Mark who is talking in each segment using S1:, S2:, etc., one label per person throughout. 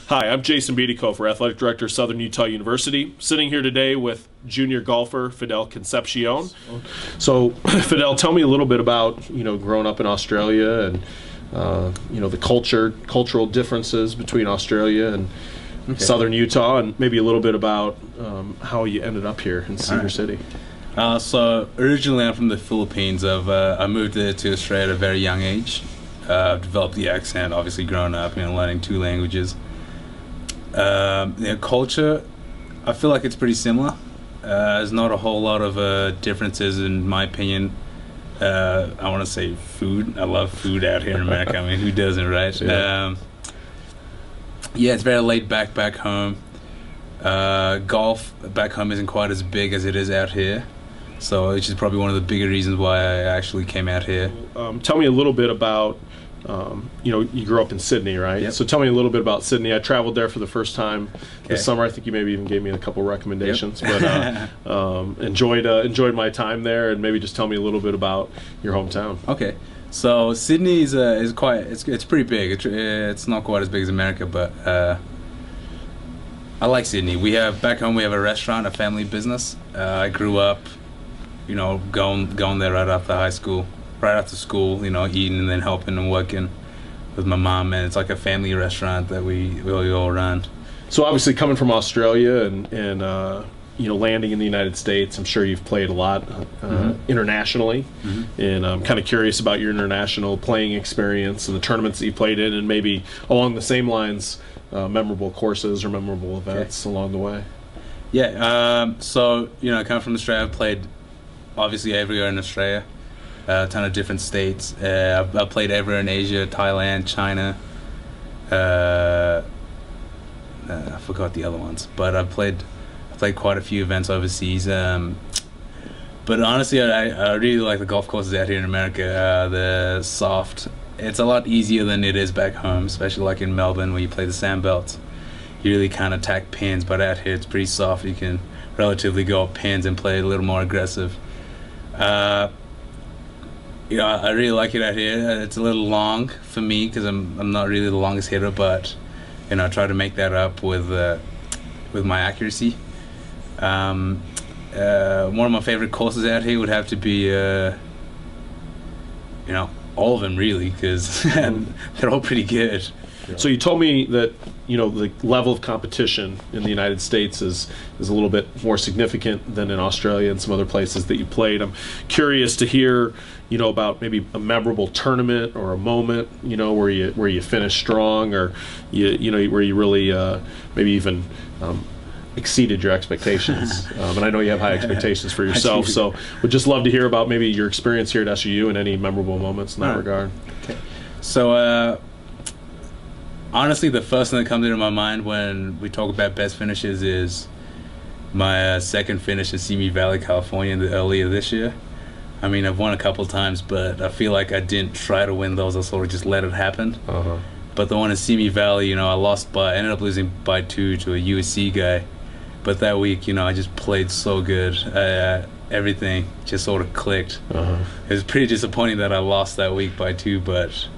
S1: Hi, I'm Jason Bedico, Athletic Director, Southern Utah University. Sitting here today with junior golfer Fidel Concepcion. So, Fidel, tell me a little bit about growing up in Australia and the cultural differences between Australia and Southern Utah, and maybe a little bit about how you ended up here in Cedar City.
S2: So originally I'm from the Philippines. I moved there to Australia at a very young age. I've developed the accent, obviously growing up, learning two languages. Culture, I feel like it's pretty similar. There's not a whole lot of differences in my opinion. I want to say food. I love food out here in America. I mean, who doesn't, right? Yeah, it's very laid back home. Golf back home isn't quite as big as it is out here. So which is probably one of the bigger reasons why I actually came out here.
S1: Tell me a little bit about, you grew up in Sydney, right?
S2: Yep.
S1: So tell me a little bit about Sydney. I traveled there for the first time this summer. I think you maybe even gave me a couple recommendations. Yep. But enjoyed my time there, and maybe just tell me a little bit about your hometown.
S2: Okay. So Sydney is quite it's pretty big. It's not quite as big as America, but I like Sydney. Back home we have a restaurant, a family business. I grew up, going there right after school, eating and then helping and working with my mom, and it's like a family restaurant that we all run.
S1: So obviously coming from Australia and landing in the United States, I'm sure you've played a lot internationally, and I'm kind of curious about your international playing experience and the tournaments that you played in, and maybe along the same lines, memorable courses or memorable events along the way.
S2: Yeah, so coming from Australia, I've played obviously everywhere in Australia. A ton of different states. I've played everywhere in Asia, Thailand, China. I forgot the other ones, but I've played quite a few events overseas. But honestly, I really like the golf courses out here in America. They're soft. It's a lot easier than it is back home, especially like in Melbourne where you play the sand belts. You really kind of attack pins, but out here it's pretty soft. You can relatively go up pins and play a little more aggressive. I really like it out here. It's a little long for me because I'm not really the longest hitter, but I try to make that up with my accuracy. One of my favorite courses out here would have to be all of them really, because they're all pretty good.
S1: So you told me that the level of competition in the United States is a little bit more significant than in Australia and some other places that you played. I'm curious to hear about maybe a memorable tournament or a moment where you finished strong, or where you really maybe even exceeded your expectations. And I know you have high expectations for yourself, so would just love to hear about maybe your experience here at SUU and any memorable moments in that regard.
S2: Okay. So honestly, the first thing that comes into my mind when we talk about best finishes is my second finish in Simi Valley, California, earlier this year. I mean, I've won a couple times, but I feel like I didn't try to win those. I sort of just let it happen. But the one in Simi Valley, I ended up losing by 2 to a USC guy. But that week, I just played so good. Everything just sort of clicked. It was pretty disappointing that I lost that week by 2, but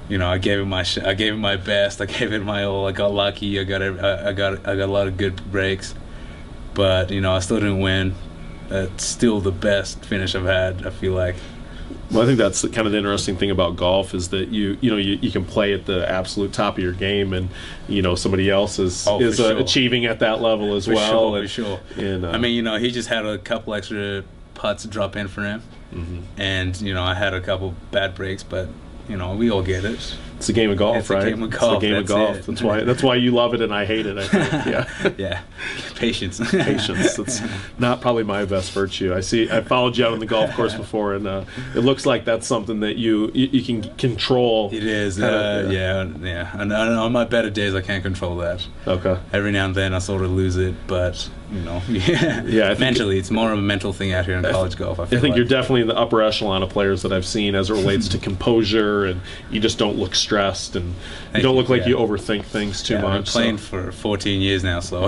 S2: I gave it my best. I gave it my all. I got lucky. I got a lot of good breaks, but I still didn't win. It's still the best finish I've had, I feel like.
S1: Well, I think that's kind of the interesting thing about golf is that you can play at the absolute top of your game, and somebody else is achieving at that level as well.
S2: For sure. And, I mean, he just had a couple extra putts drop in for him, and I had a couple bad breaks, but we all get it.
S1: It's a game of golf, right?
S2: It's a game of golf.
S1: It's a game of golf. That's why you love it and I hate it, I think. Yeah.
S2: Yeah. Patience.
S1: Patience. That's not probably my best virtue. I followed you out on the golf course before, and it looks like that's something that you can control.
S2: It is. Yeah. And on my better days, I can't control that.
S1: Okay.
S2: Every now and then, I sort of lose it, but yeah. Mentally, it's more of a mental thing out here in college golf. I think
S1: you're definitely in the upper echelon of players that I've seen as it relates to composure, and you just don't look stressed, and you don't look like you overthink things too much.
S2: I've been playing for 14 years now, so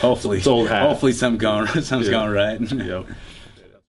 S2: hopefully,
S1: it's old hat.
S2: Hopefully something's going right.
S1: Yep.